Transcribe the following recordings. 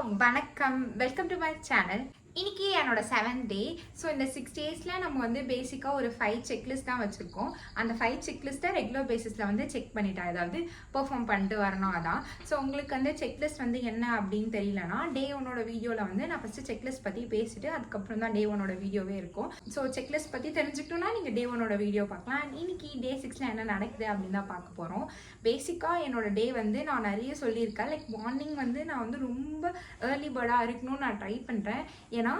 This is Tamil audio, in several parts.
வணக்கம், வெல்கம் டு மை சேனல். இன்னைக்கு என்னோட 7th டே. ஸோ இந்த 6 டேஸில் நம்ம வந்து பேசிக்காக ஒரு 5 செக்லிஸ்ட் தான் வச்சுருக்கோம். அந்த 5 செக்லிஸ்ட்டை ரெகுலர் பேசிஸில் வந்து செக் பண்ணிட்டேன், அதாவது பெர்ஃபார்ம் பண்ணிட்டு வரணும். அதான் ஸோ உங்களுக்கு வந்து செக்லிஸ்ட் வந்து என்ன அப்படின்னு தெரியலனா, டே 1ஓட வீடியோவில் வந்து நான் ஃபஸ்ட்டு செக்லிஸ்ட் பற்றி பேசிட்டு அதுக்கப்புறம் தான் டே 1ஓட வீடியோவே இருக்கும். ஸோ செக்லிஸ்ட் பற்றி தெரிஞ்சுக்கிட்டோன்னா நீங்கள் டே 1ஓட வீடியோ பார்க்கலாம். இன்னைக்கு டே 6ல் என்ன நடக்குது அப்படின்னு தான் பார்க்க போகிறோம். பேசிக்காக என்னோட டே வந்து நான் நிறைய சொல்லியிருக்கேன். லைக் மார்னிங் வந்து நான் வந்து ரொம்ப ஏர்லி பேர்டாக இருக்கணும்னு நான் ட்ரை பண்ணுறேன். ஏன்னா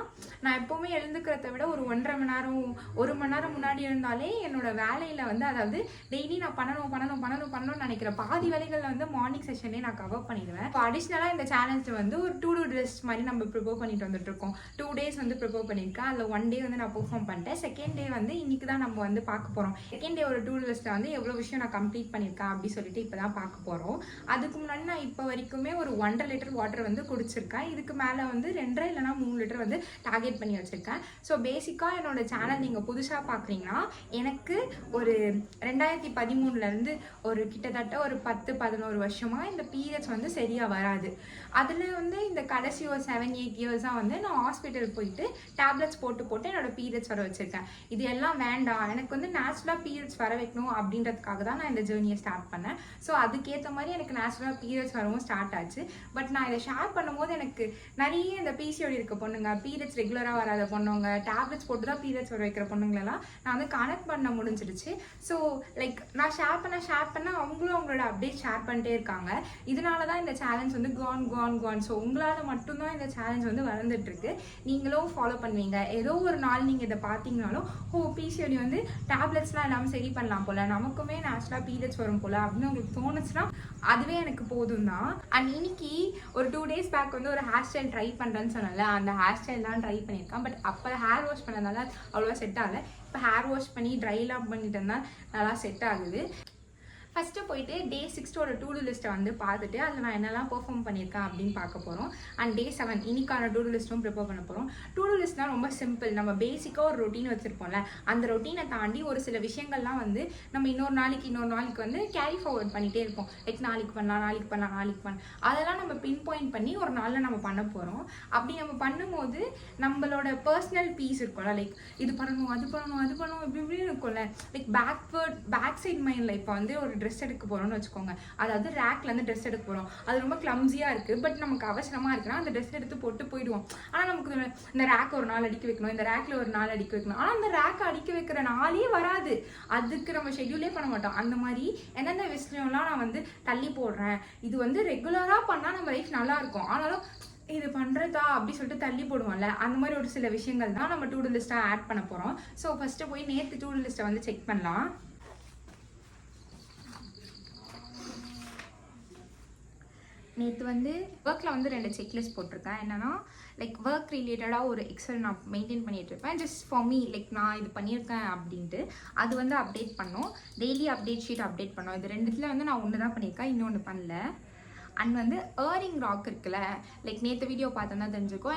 நான் எப்போவுமே எழுந்துக்கிறத விட ஒரு 1.5 மணி நேரம் 1 மணி நேரம் முன்னாடி இருந்தாலே என்னோட வேலையில் வந்து, அதாவது டெய்லி நான் பண்ணணும்னு நினைக்கிற பாதி வேலைகளில் வந்து மார்னிங் செஷனே நான் கவர் பண்ணிடுவேன். இப்போ அடிஷ்னலாக இந்த சேலஞ்சில் வந்து ஒரு டூ லிஸ்ட் மாதிரி நம்ம ப்ரிப்பேர் பண்ணிட்டு வந்துட்டுருக்கோம். 2 days வந்து ப்ரிப்பேர் பண்ணியிருக்கேன். அதில் 1 day வந்து நான் பெர்ஃபார்ம் பண்ணிட்டேன். செகண்ட் டே வந்து இன்னைக்கு தான் நம்ம வந்து பார்க்க போகிறோம். செகண்ட் டே ஒரு டூ லிஸ்ட்டில் வந்து எவ்வளோ விஷயம் நான் கம்ப்ளீட் பண்ணியிருக்கேன் அப்படின்னு சொல்லிட்டு இப்போ தான் பார்க்க போகிறோம். அதுக்கு முன்னாடி நான் இப்போ வரைக்குமே ஒரு 1.5 லிட்டர் வாட்டர் வந்து குடிச்சிருக்கேன். இதுக்கு மேலே வந்து 2 இல்லைனா 3 லிட்டர் வந்து டார்கெட் பண்ணி வச்சுருக்கேன். ஸோ பேசிக்காக என்னோட சேனல் நீங்கள் புதுசாக பார்க்குறீங்கன்னா, எனக்கு ஒரு 2013 ஒரு கிட்டத்தட்ட ஒரு 10-11 வருஷமாக இந்த பீரியட்ஸ் வந்து சரியாக வராது. அதில் வந்து இந்த கடைசி ஒரு 7-8 இயர்ஸாக வந்து நான் ஹாஸ்பிட்டல் போயிட்டு டேப்லெட்ஸ் போட்டு என்னோடய பீரியட்ஸ் வர வச்சுருக்கேன். இது எல்லாம் வேண்டாம், எனக்கு வந்து நேச்சுரலாக பீரியட்ஸ் வர வைக்கணும் அப்படின்றதுக்காக தான் நான் இந்த ஜேர்னியை ஸ்டார்ட் பண்ணேன். ஸோ அதுக்கேற்ற மாதிரி எனக்கு நேச்சுரலாக பீரியட்ஸ் வரவும் ஸ்டார்ட் ஆச்சு. பட் நான் இதை ஷேர் பண்ணும்போது எனக்கு நிறைய இந்த பிசிஓடி இருக்க பொண்ணுங்க, பீரியட்ஸ் ரெகுலராக வராத பொண்ணுங்க, டேப்லெட்ஸ் போட்டு தான் பீரியட்ஸ் வர வைக்கிற பொண்ணுங்களெல்லாம் நான் வந்து கனெக்ட் பண்ண முடிஞ்சிடுச்சு. ஸோ லைக் நான் ஷேர் பண்ண அவங்களும் அவங்களோட அப்டேட் ஷேர் பண்ணிட்டே இருக்காங்க. இதனால தான் இந்த சேலஞ்ச் வந்து கான். ஸோ உங்களால் மட்டும்தான் இந்த சேலஞ்ச் வந்து வளர்ந்துட்டுருக்கு. நீங்களும் ஃபாலோ பண்ணுவீங்க. ஏதோ ஒரு நாள் நீங்கள் இதை பார்த்தீங்கனாலும், பிசிஓடி வந்து டேப்லெட்ஸ்லாம் இல்லாமல் சரி பண்ணலாம் போல், நமக்குமே நேச்சுரலாக பீரியட்ஸ் வரும் போல் அப்படின்னு உங்களுக்கு தோணுச்சுன்னா அதுவே எனக்கு போதும் தான். அண்ட் இன்னைக்கு ஒரு 2 days பேக் வந்து ஒரு ஹேர் ஸ்டைல் ட்ரை பண்ணுறேன்னு சொன்னால, அந்த ஹேர் ஸ்டைல் தான் ட்ரை பண்ணியிருக்கேன். பட் அப்போ ஹேர் வாஷ் பண்ணதால அவ்வளோவா செட் ஆகலை. இப்போ ஹேர் வாஷ் பண்ணி ட்ரைலாம் பண்ணிட்டு இருந்தால் நல்லா செட் ஆகுது. ஃபஸ்ட்டு போயிட்டு டே 6ஓட டூ லிஸ்ட்டை வந்து பார்த்துட்டு அதில் நான் என்னெல்லாம் பெர்ஃபார்ம் பண்ணியிருக்கேன் அப்படின்னு பார்க்க போகிறோம். அண்ட் டே 7 இன்னைக்கான டூ லிஸ்ட்டும் ப்ரிப்பேர் பண்ண போகிறோம். டூ லிஸ்ட்னால் ரொம்ப சிம்பிள். நம்ம பேசிக்காக ஒரு ரொட்டீன் வச்சுருப்போம்ல, அந்த ரொட்டீனை தாண்டி ஒரு சில விஷயங்கள்லாம் வந்து நம்ம இன்னொரு நாளைக்கு வந்து கேரி ஃபார்வர்ட் பண்ணிகிட்டே இருப்போம். லைக் நாளைக்கு பண்ணலாம். அதெல்லாம் நம்ம பின் பாயிண்ட் பண்ணி ஒரு நாளில் நம்ம பண்ண போகிறோம். அப்படி நம்ம பண்ணும்போது நம்மளோட பர்சனல் பீஸ் இருக்கும்ல, லைக் இது பண்ணணும் அது பண்ணணும் இப்படி இருக்கும்ல, லைக் பேக் சைட் மைண்டில் இப்போ வந்து ஒரு ட்ரெஸ் எடுக்க போகிறோம்னு வச்சுக்கோங்க. அதாவது ரேக்லேருந்து ட்ரெஸ் எடுக்க போகிறோம். அது ரொம்ப கிளம்ஸியாக இருக்குது. பட் நமக்கு அவசரமாக இருக்குன்னா அந்த ட்ரெஸ் எடுத்து போட்டு போயிடுவோம். ஆனால் நமக்கு இந்த ரேக் ஒரு நாள் அடிக்க வைக்கணும், இந்த ரேக்கில் ஒரு நாள் அடிக்க வைக்கணும். ஆனால் அந்த ரேக்கை அடிக்க வைக்கிற நாளே வராது. அதுக்கு நம்ம ஷெட்யூலே பண்ண மாட்டோம். அந்த மாதிரி எந்தெந்த விஷயம்லாம் நான் வந்து தள்ளி போடுறேன், இது வந்து ரெகுலராக பண்ணால் நம்ம லைஃப் நல்லாயிருக்கும், ஆனாலும் இது பண்ணுறதா அப்படி சொல்லிட்டு தள்ளி போடுவோம்ல, அந்த மாதிரி ஒரு சில விஷயங்கள் தான் நம்ம டூ லிஸ்ட்டாக ஆட் பண்ண போகிறோம். ஸோ ஃபஸ்ட்டு போய் நேற்று டூ லிஸ்ட்டை வந்து செக் பண்ணலாம். நேற்று வந்து ஒர்க்கில் வந்து 2 செக்லிஸ்ட் போட்டிருக்கேன். என்னென்னா லைக் ஒர்க் ரிலேட்டடாக ஒரு எக்ஸல் நான் மெயின்டைன் பண்ணிகிட்டு இருப்பேன். ஜஸ்ட் ஃபார் மீ, லைக் நான் இது பண்ணியிருக்கேன் அப்படின்ட்டு அது வந்து அப்டேட் பண்ணோம். டெய்லி அப்டேட் ஷீட் அப்டேட் பண்ணோம். இது 2த்துல வந்து நான் ஒன்று தான் பண்ணியிருக்கேன், இன்னொன்று பண்ணல. அண்ட் வந்து ஏரிங் ராக் இருக்குல்ல, லைக் நேற்று வீடியோ பார்த்தோன்னா தெரிஞ்சுக்கோ,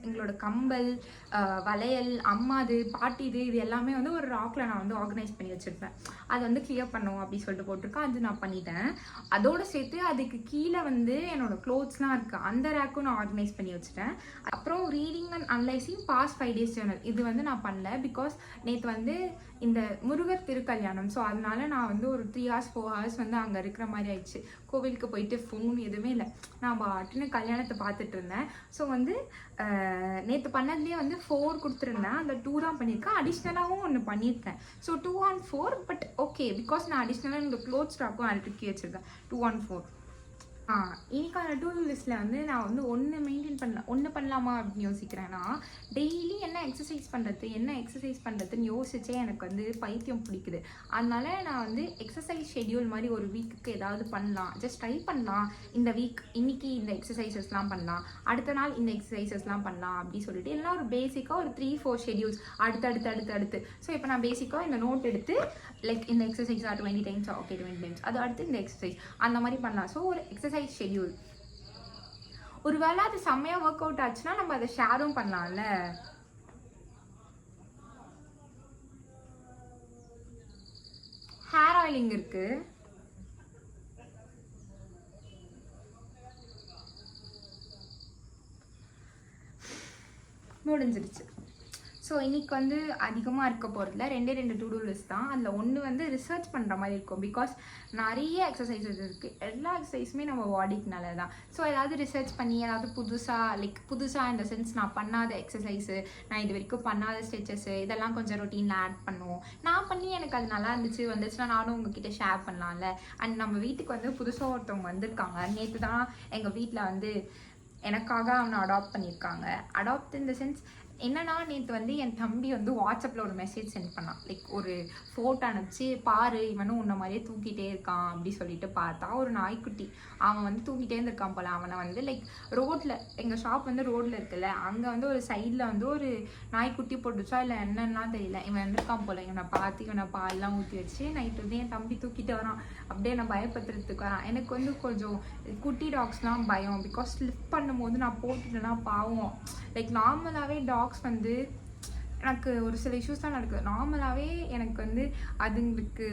எங்களோட கம்பல், வளையல், அம்மாது, பாட்டிது, இது எல்லாமே வந்து ஒரு ராக்கில் நான் வந்து ஆர்கனைஸ் பண்ணி வச்சுருப்பேன். அது வந்து கிளியர் பண்ணோம் அப்படின்னு சொல்லிட்டு போட்டிருக்கேன். அது நான் பண்ணிட்டேன். அதோடு சேர்த்து அதுக்கு கீழே வந்து என்னோடய க்ளோத்ஸ்லாம் இருக்குது, அந்த ரேக்கும் நான் ஆர்கனைஸ் பண்ணி வச்சுட்டேன். அப்புறம் reading and analysing past 5 days journal, இது வந்து நான் பண்ணல. பிகாஸ் நேற்று வந்து இந்த முருகர் திருக்கல்யாணம். ஸோ அதனால நான் வந்து ஒரு 3 hours 4 hours வந்து அங்கே இருக்கிற மாதிரி ஆயிடுச்சு. கோவிலுக்கு போயிட்டு ஃபோன் எதுவுமே இல்லை, நான் பாட்டுன்னு கல்யாணத்தை பார்த்துட்டு இருந்தேன். ஸோ வந்து நேற்று பண்ணதுலேயே வந்து 4 கொடுத்துருந்தேன், அந்த 2 தான் பண்ணியிருக்கேன். அடிஷ்னலாகவும் ஒன்று பண்ணியிருக்கேன். So 2 on 4. But okay, because நான் அடிஷ்னலாக இந்த க்ளோத் ஸ்டாக்கும் அழுக்கி வச்சுருக்கேன். 2 on 4. இன்னைக்கான டூ லிஸ்ட்டில் வந்து நான் வந்து ஒன்று பண்ணலாமா அப்படின்னு யோசிக்கிறேன்னா, டெய்லி என்ன எக்ஸசைஸ் பண்ணுறதுன்னு யோசிச்சே எனக்கு வந்து பைத்தியம் பிடிக்குது. அதனால நான் வந்து எக்ஸசைஸ் ஷெட்யூல் மாதிரி ஒரு வீக்குக்கு ஏதாவது பண்ணலாம், ஜஸ்ட் ட்ரை பண்ணலாம். இந்த வீக் இன்னைக்கு இந்த எக்ஸசைசஸ்லாம் பண்ணலாம், அடுத்த நாள் இந்த எக்ஸசைசஸ்லாம் பண்ணலாம் அப்படின்னு சொல்லிட்டு எல்லாம் ஒரு பேசிக்காக ஒரு 3-4 ஷெட்யூல்ஸ் அடுத்து. ஸோ இப்போ நான் பேசிக்காக இந்த நோட் எடுத்து லைக் இந்த எக்ஸசைஸ் 20 times, ஓகே 20 times, அது அடுத்து இந்த எக்ஸசைஸ் அந்த மாதிரி பண்ணலாம். ஸோ ஒரு எக்ஸசைஸ் ஷெட்யூல். ஒரு வேளை அது செம்மையாக ஒர்க் அவுட் ஆச்சுன்னா நம்ம அதை ஷேரும் பண்ணலாம்ல. ஹேர் ஆயிலிங் இருக்கு, முடிஞ்சிருச்சு. ஸோ இன்றைக்கி வந்து அதிகமாக இருக்க போகிறதுல 2 டூ டூ லிஸ்ட் தான். அதில் ஒன்று வந்து ரிசர்ச் பண்ணுற மாதிரி இருக்கும். பிகாஸ் நிறைய எக்ஸசைசஸ் இருக்குது, எல்லா எக்ஸசைஸுமே நம்ம பாடிக்கு நல்லது தான். ஸோ ஏதாவது ரிசர்ச் பண்ணி ஏதாவது புதுசாக இந்த சென்ஸ் நான் பண்ணாத எக்ஸசைஸு, நான் இது வரைக்கும் பண்ணாத ஸ்ட்ரெச்சஸ்ஸு, இதெல்லாம் கொஞ்சம் ரொட்டீனில் ஆட் பண்ணுவோம். நான் பண்ணி எனக்கு அது நல்லா வந்துச்சுன்னா நானும் உங்ககிட்ட ஷேர் பண்ணலாம்ல. அண்ட் நம்ம வீட்டுக்கு வந்து புதுசாக ஒருத்தவங்க வந்திருக்காங்க. நேற்று தான் எங்கள் வீட்டில் வந்து எனக்காக அவனை அடாப்ட் பண்ணியிருக்காங்க. அடாப்ட் இன் த சென்ஸ் என்னன்னா, நேற்று வந்து என் தம்பி வந்து வாட்ஸ்அப்பில் ஒரு மெசேஜ் சென்ட் பண்ணான். லைக் ஒரு ஃபோட்டோ அனுப்பிச்சு, பாரு இவனும் உன்ன மாதிரியே தூக்கிட்டே இருக்கான் அப்படி சொல்லிட்டு பார்த்தா ஒரு நாய்க்குட்டி அவன் வந்து தூக்கிட்டே இருந்திருக்கான் போல. அவனை வந்து லைக் ரோட்டில், எங்கள் ஷாப் வந்து ரோட்டில் இருக்குல்ல, அங்கே வந்து ஒரு சைடில் வந்து ஒரு நாய்க்குட்டி போட்டுச்சா இல்லை என்னன்னா தெரியல, இவன் இருந்திருக்கான் போல. இவனை பார்த்து இவனை பால்லாம் ஊற்றி வச்சு நைட்டு வந்து என் தம்பி தூக்கிட்டு வரான். அப்படியே நான் பயப்படுத்துறதுக்கு வரான். எனக்கு வந்து கொஞ்சம் குட்டி டாக்ஸ்லாம் பயம். பிகாஸ் ஸ்லிப் பண்ணும்போது நான் போட்டுட்டேன்னா பாவம். லைக் நார்மலாகவே டாக்ஸ் வந்து எனக்கு ஒரு சில இஷ்யூஸ் தான் நடக்குது. நார்மலாகவே எனக்கு வந்து அதுங்களுக்கு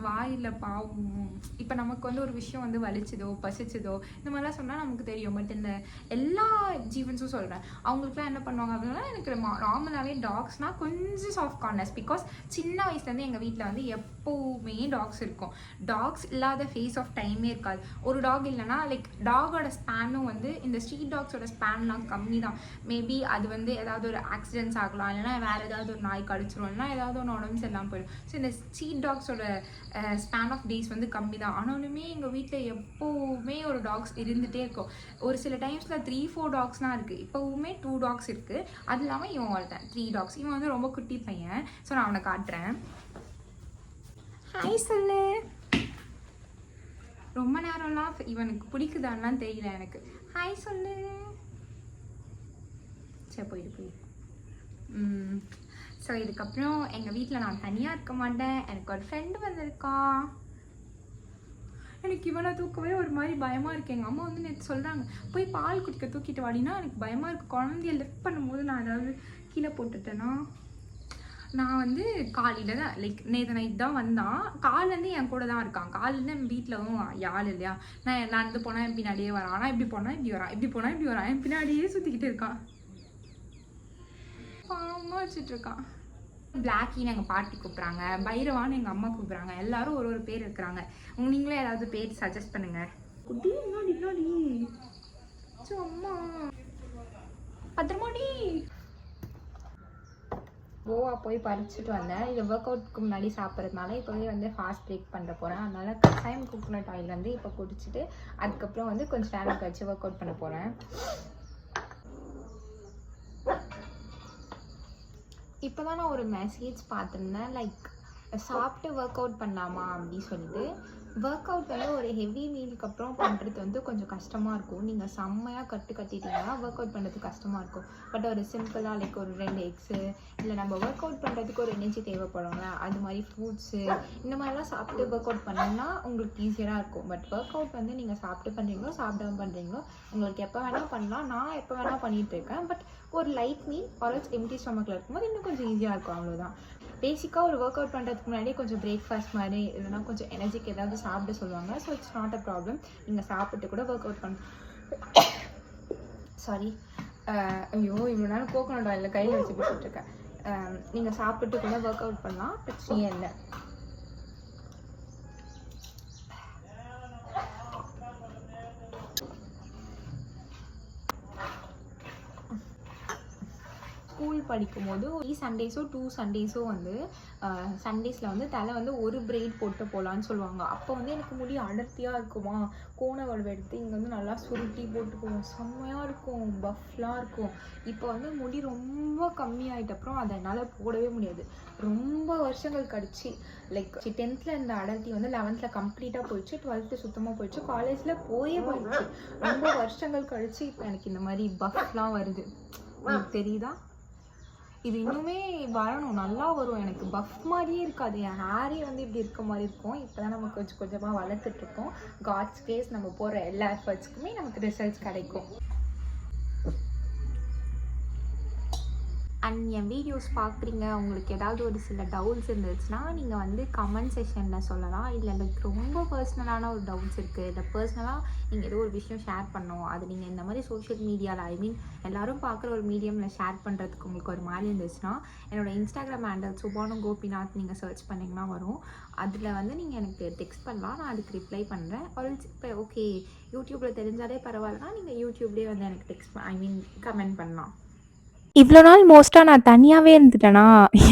வாயில் பாவம். இப்போ நமக்கு வந்து ஒரு விஷயம் வந்து வலிச்சதோ பசிச்சதோ இந்த மாதிரிலாம் சொன்னால் நமக்கு தெரியும். பட் இந்த எல்லா ஜீவன்ஸும் சொல்கிறேன், அவங்களுக்குலாம் என்ன பண்ணுவாங்க அப்படின்னா, எனக்கு நார்மலாகவே டாக்ஸ்னால் கொஞ்சம் சாஃப்ட் கார்னஸ். பிகாஸ் சின்ன வயசுலேருந்து எங்கள் வீட்டில் வந்து எப்போவுமே டாக்ஸ் இருக்கும். டாக்ஸ் இல்லாத ஃபேஸ் ஆஃப் டைமே இருக்காது. ஒரு டாக் இல்லைன்னா லைக் டாகோட ஸ்பேனும் வந்து இந்த ஸ்ட்ரீட் டாக்ஸோட ஸ்பேன்லாம் கம்மி தான். மேபி அது வந்து ஏதாவது ஒரு ஆக்சிடென்ட்ஸ் ஆகலாம், இல்லைன்னா வேறு ஏதாவது ஒரு நாய் கடிச்சிரும், இல்லைனா ஏதாவது ஒன்று உடம்பு சரியில்லாமல் போயிடும். ஸோ இந்த ஸ்ட்ரீட் டாக்ஸோட ஸ்பேன் ஆஃப் டேஸ் வந்து கம்மி தான். ஆனாலுமே எங்கள் வீட்டில் எப்போவுமே ஒரு டாக்ஸ் இருந்துகிட்டே இருக்கும். ஒரு சில டைம்ஸில் 3-4 டாக்ஸ்லாம் இருக்குது. இப்போவுமே 2 டாக்ஸ் இருக்குது. அது இல்லாமல் இவன் வளர்த்தேன் 3 டாக்ஸ். இவன் வந்து ரொம்ப குட்டி பையன். ஸோ நான் அவனை காட்டுறேன். ஹாய் சொல்லு. ரொம்ப நேரம்லாம் இவனுக்கு பிடிக்குதான்லாம் தெரியல எனக்கு. ஹாய் சொல்லு. சரி போயிடு. ஸோ இதுக்கப்புறம் எங்கள் வீட்டில் நான் தனியாக இருக்க மாட்டேன். எனக்கு ஒரு ஃப்ரெண்டு வந்திருக்கான். எனக்கு இவனை தூக்கவே ஒரு மாதிரி பயமாக இருக்குது. எங்கள் அம்மா வந்து நேற்று சொல்கிறாங்க, போய் பால் குடிக்க தூக்கிட்டு வாடினா. எனக்கு பயமாக இருக்குது. குழந்தைய லிஃப்ட் பண்ணும்போது நான் ஏதாவது கீழே போட்டுட்டேன்னா. நான் வந்து காலையில் தான் லைக் நேற்று நைட் தான் வந்தான். காலேருந்து என் கூட தான் இருக்கான். காலேருந்து என் வீட்டில் யார் இல்லையா. நான் நடந்து போனால் என் பின்னாடியே வரான். ஆனால் இப்படி போனால் இப்படி வரான், இப்படி போனால் இப்படி வரான். என் பின்னாடியே சுற்றிக்கிட்டு இருக்கான். பாவமாக வச்சுட்டு இருக்கான். பிளாக்கின்னு எங்கள் பாட்டி கூப்பிட்றாங்க, பைரவான்னு எங்கள் அம்மா கூப்பிட்றாங்க. எல்லாரும் ஒரு ஒரு பேர் இருக்கிறாங்க. நீங்களே ஏதாவது பேர் சஜஸ்ட் பண்ணுங்க. குட்டி முன்னாடி அம்மா பத்திரமாடி. கோவா போய் பறிச்சுட்டு வந்தேன். இதை ஒர்க் அவுட்க்கு முன்னாடி சாப்பிட்றதுனால இப்போவே வந்து ஃபாஸ்ட் பிரேக் பண்ண போகிறேன். அதனால கஷாயம் கோகோனட் ஆயில் வந்து இப்போ குடிச்சிட்டு அதுக்கப்புறம் வந்து கொஞ்சம் நேரம் கழிச்சு ஒர்க் அவுட் பண்ண போகிறேன். இப்போ தான் நான் ஒரு மெசேஜ் பார்த்துருந்தேன், லைக் சாப்பிட்டு ஒர்க் அவுட் பண்ணலாமா அப்படின்னு சொல்லிட்டு. ஒர்க் அவுட் வந்து ஒரு ஹெவி மீலுக்கு அப்புறம் பண்ணுறது வந்து கொஞ்சம் கஷ்டமாக இருக்கும். நீங்கள் செம்மையாக கட்டிட்டீங்கன்னா ஒர்க் அவுட் பண்ணுறதுக்கு கஷ்டமாக இருக்கும். பட் ஒரு சிம்பிளாக லைக் ஒரு 2 எக்ஸு, இல்லை நம்ம ஒர்க் அவுட் பண்ணுறதுக்கு ஒரு எனர்ஜி தேவைப்படும்ல, அது மாதிரி ஃப்ரூட்ஸு இந்த மாதிரிலாம் சாப்பிட்டு ஒர்க் அவுட் பண்ணிங்கன்னா உங்களுக்கு ஈஸியாக இருக்கும். பட் ஒர்க் அவுட் வந்து நீங்கள் சாப்பிட்டு பண்ணுறீங்களோ சாப்பிடாம பண்ணுறீங்களோ உங்களுக்கு எப்போ வேணால் பண்ணலாம். நான் எப்போ வேணால் பண்ணிகிட்டு இருக்கேன். பட் ஒரு லைட் மீல் ஆர் எம்டி ஸ்டொமக்கில் இருக்கும்போது இன்னும் கொஞ்சம் ஈஸியாக இருக்கும். அவ்வளோதான். பேசிக்காக ஒரு ஒர்க் அவுட் பண்ணுறதுக்கு முன்னாடியே கொஞ்சம் பிரேக்ஃபாஸ்ட் மாதிரி இல்லைனா கொஞ்சம் எனர்ஜிக்கு ஏதாவது சாப்பிட சொல்லுவாங்க. So it's not a problem. நீங்கள் சாப்பிட்டு கூட ஒர்க் அவுட் சாரி ஐயோ இவ்வளோ நேரம் கோகோனட் ஆயில் கையில் வச்சு பிடிச்சிட்ருக்கேன். நீங்கள் சாப்பிட்டு கூட ஒர்க் அவுட் பண்ணலாம், பிரச்சனையே இல்லை. ஸ்கூல் படிக்கும்போது 3 சண்டேஸோ 2 சண்டேஸோ வந்து சண்டேஸில் வந்து தலை வந்து ஒரு பிரைட் போட்டு போகலான்னு சொல்லுவாங்க. அப்போ வந்து எனக்கு முடி அடர்த்தியாக இருக்குமா, கோண வலுவை எடுத்து இங்கே வந்து நல்லா சுருட்டி போட்டு போவோம். செம்மையாக இருக்கும், பஃப்லாம் இருக்கும். இப்போ வந்து முடி ரொம்ப கம்மியாகிட்ட அப்புறம் அதை என்னால் போடவே முடியாது. ரொம்ப வருஷங்கள் கழிச்சு லைக் 10th இந்த அடர்த்தி வந்து 11th கம்ப்ளீட்டாக போயிடுச்சு, 12th சுத்தமாக போயிடுச்சு, காலேஜில் போயிடுச்சு. ரொம்ப வருஷங்கள் கழிச்சு இப்போ எனக்கு இந்த மாதிரி பஃப்லாம் வருது. உங்களுக்கு தெரியுதா? இது இன்னுமே வரணும், நல்லா வரும். எனக்கு பஃப் மாதிரியே இருக்காது, என் ஹேரே வந்து இப்படி இருக்க மாதிரி இருக்கும். இப்போ தான் நம்ம கொஞ்சம் கொஞ்சமாக வளர்த்துட்ருக்கோம். காட்ஸ் கேஸ் நம்ம போகிற எல்லா எஃபர்ட்ஸ்க்குமே நமக்கு ரிசல்ட்ஸ் கிடைக்கும். அண்ட் என் வீடியோஸ் பார்க்குறீங்க, உங்களுக்கு ஏதாவது ஒரு சில டவுட்ஸ் இருந்துச்சுன்னா நீங்கள் வந்து கமெண்ட் செக்ஷனில் சொல்லலாம். இல்லை லைக் ரொம்ப பர்சனலான ஒரு டவுட்ஸ் இருக்குது, இல்லை பர்சனலாக நீங்கள் ஏதோ ஒரு விஷயம் ஷேர் பண்ணணும், அது நீங்கள் இந்த மாதிரி சோஷியல் மீடியாவில் ஐ மீன் எல்லோரும் பார்க்குற ஒரு மீடியமில் ஷேர் பண்ணுறதுக்கு உங்களுக்கு ஒரு மாதிரி இருந்துச்சுன்னா என்னோடய இன்ஸ்டாகிராம் ஹேண்டில் சுபானு கோபிநாத் நீங்கள் சர்ச் பண்ணிங்கன்னா வரும். அதில் வந்து நீங்கள் எனக்கு டெக்ஸ்ட் பண்ணலாம், நான் அதுக்கு ரிப்ளை பண்ணுறேன். ஒரு இப்போ ஓகே யூடியூப்பில் தெரிஞ்சாலே பரவாயில்லனா நீங்கள் யூடியூப்லேயே வந்து எனக்கு டெக்ஸ்ட் ஐ மீன் கமெண்ட் பண்ணலாம். இவ்வளோ நாள் மோஸ்ட்டாக நான் தனியாகவே இருந்துட்டேனா,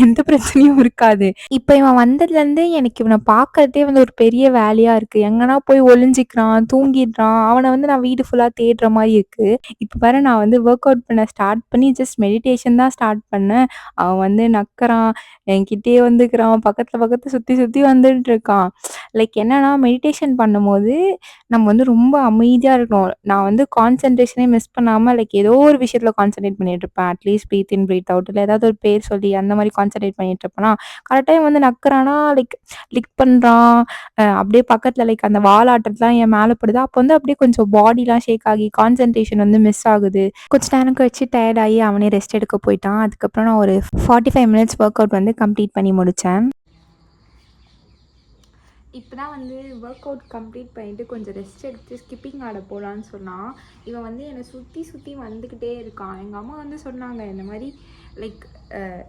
எந்த பிரச்சனையும் இருக்காது. இப்போ இவன் வந்ததுலேருந்து எனக்கு இவனை பார்க்கறதே வந்து ஒரு பெரிய வேலையாக இருக்குது. எங்கன்னா போய் ஒளிஞ்சிக்கிறான், தூங்கிடுறான். அவனை வந்து நான் வீடு ஃபுல்லாக தேடுற மாதிரி இருக்குது. இப்போ பாரு, நான் வந்து ஒர்க் அவுட் பண்ண ஸ்டார்ட் பண்ணி ஜஸ்ட் மெடிடேஷன் தான் ஸ்டார்ட் பண்ணேன். அவன் வந்து நக்கறான், என்கிட்டயே வந்துக்கிறான், பக்கத்தில் சுற்றி சுற்றி வந்துட்டு இருக்கான். லைக் என்னன்னா, மெடிடேஷன் பண்ணும்போது நம்ம வந்து ரொம்ப அமைதியாக இருக்கணும். நான் வந்து கான்சன்ட்ரேஷனே மிஸ் பண்ணாமல் லைக் ஏதோ ஒரு விஷயத்தில் கான்சன்ட்ரேட் பண்ணிட்டு இருப்பேன். At least breath in breathe out இல்லை ஏதாவது ஒரு பேர் சொல்லி அந்த மாதிரி கான்சன்ட்ரேட் பண்ணிட்டு இருப்பேனா, கரெக்டாக வந்து நக்குறானா, லைக் லிக் பண்ணுறான். அப்படியே பக்கத்தில் லைக் அந்த வாலாட்டத்துலாம் என் மேலே படுது. அப்போ வந்து அப்படியே கொஞ்சம் பாடிலாம் ஷேக் ஆகி கான்சன்ட்ரேஷன் வந்து மிஸ் ஆகுது. கொஞ்ச நேரம் கழிச்சு டயர்ட் ஆகி அவனே ரெஸ்ட் எடுக்க போயிட்டான். அதுக்கப்புறம் நான் ஒரு 45 மினிட்ஸ் ஒர்க் அவுட் வந்து கம்ப்ளீட் பண்ணி முடித்தேன். இப்போ தான் வந்து ஒர்க் அவுட் கம்ப்ளீட் பண்ணிவிட்டு கொஞ்சம் ரெஸ்ட் எடுத்து ஸ்கிப்பிங் ஆட போகலான்னு சொன்னால், இவன் வந்து என்னை சுற்றி சுற்றி வந்துக்கிட்டே இருக்கான். எங்கள் அம்மா வந்து சொன்னாங்க இந்த மாதிரி லைக்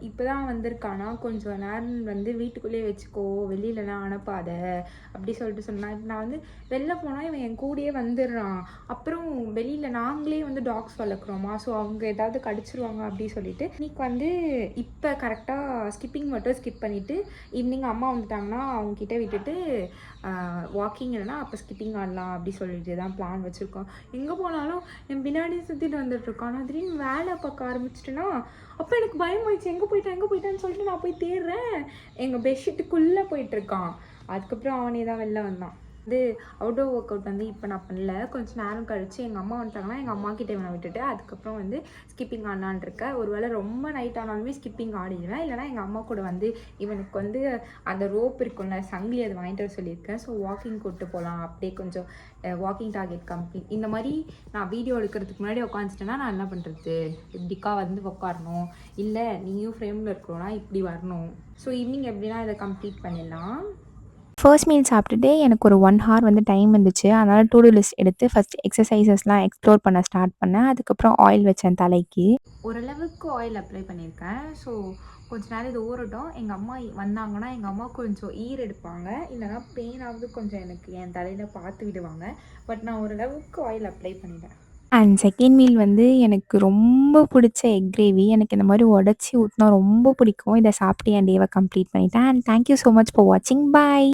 இப்போ தான் வந்திருக்கானா, கொஞ்சம் நேரம் வந்து வீட்டுக்குள்ளேயே வச்சுக்கோ, வெளியிலலாம் அனுப்பாத அப்படி சொல்லிட்டு சொன்னான். இப்போ நான் வந்து வெளில போனால் இவன் என் கூடயே வந்துடுறான். அப்புறம் வெளியில் நாங்களே வந்து டாக்ஸ் வளர்க்குறோமா, ஸோ அவங்க ஏதாவது கடிச்சிருவாங்க அப்படி சொல்லிட்டு இன்னைக்கு வந்து இப்போ கரெக்டாக ஸ்கிப்பிங் மட்டும் ஸ்கிப் பண்ணிவிட்டு ஈவினிங் அம்மா வந்துட்டாங்கன்னா அவங்கக்கிட்ட விட்டுட்டு வாக்கிங் இல்லைனா அப்போ ஸ்கிப்பிங் ஆடலாம் அப்படி சொல்லிட்டு தான் பிளான் வச்சுருக்கோம். எங்கே போனாலும் என் பின்னாடி சுற்றிட்டு வந்துட்டுருக்கான். நான் திடீர்னு வேலை பார்க்க ஆரம்பிச்சிட்டேன்னா அப்போ எனக்கு பயமாயிடுச்சு, எங்கே போயிட்டான்னு சொல்லிட்டு நான் போய் தேடுறேன். எங்கள் பெட்ஷீட்டுக்குள்ளே போயிட்டுருக்கான். அதுக்கப்புறம் அவனே தான் வெளில வந்தான். வந்து அவுட்டோர் ஒர்க் அவுட் வந்து இப்போ நான் பண்ணல. கொஞ்சம் நேரம் கழித்து எங்கள் அம்மா வந்துட்டாங்கன்னா எங்கள் அம்மா கிட்டே இவனை விட்டுட்டு அதுக்கப்புறம் வந்து ஸ்கிப்பிங் ஆடலான் இருக்கேன். ஒரு வேளை ரொம்ப நைட் ஆனாலுமே ஸ்கிப்பிங் ஆடிடுவேன். இல்லைனா எங்கள் அம்மா கூட வந்து இவனுக்கு வந்து அந்த ரோப் இருக்கும்ல, சங்கிலி அது வாங்கிட்டு வர சொல்லியிருக்கேன். ஸோ வாக்கிங் கூப்பிட்டு போகலாம், அப்படியே கொஞ்சம் வாக்கிங் டார்கெட் கம்ப்ளீட். இந்த மாதிரி நான் வீடியோ எடுக்கிறதுக்கு முன்னாடி உட்காந்துட்டேன்னா நான் என்ன பண்ணுறது, இப்படிக்கா வந்து உட்காரணும், இல்லை நீயும் ஃப்ரேமில் இருக்கிறோன்னா இப்படி வரணும். ஸோ ஈவினிங் எப்படின்னா இதை கம்ப்ளீட் பண்ணிடலாம். ஃபர்ஸ்ட் மீல் சாப்பிட்டுட்டு எனக்கு ஒரு 1 ஹவர் வந்து டைம் இருந்துச்சு. அதனால் டூ டூ லிஸ்ட் எடுத்து ஃபஸ்ட் எக்ஸசைசஸ்லாம் எக்ஸ்ப்ளோர் பண்ண ஸ்டார்ட் பண்ணேன். அதுக்கப்புறம் ஆயில் வச்சேன் தலைக்கு. ஓரளவுக்கு ஆயில் அப்ளை பண்ணியிருக்கேன். ஸோ கொஞ்ச நேரம் இது ஊறட்டும். எங்கள் அம்மா வந்தாங்கன்னா எங்கள் அம்மா கொஞ்சம் ஈர் எடுப்பாங்க, இல்லைனா பெயினாவது கொஞ்சம் எனக்கு என் தலையில் பார்த்து விடுவாங்க. பட் நான் ஓரளவுக்கு ஆயில் அப்ளை பண்ணிட்டேன். அண்ட் செகண்ட் மீல் வந்து எனக்கு ரொம்ப பிடிச்ச எக் கிரேவி. எனக்கு இந்த மாதிரி உடச்சி ஊற்றினா ரொம்ப பிடிக்கும். இதை சாப்பிட்டு என் டேவை கம்ப்ளீட் பண்ணிட்டேன். And thank you so much for வாட்சிங். பாய்.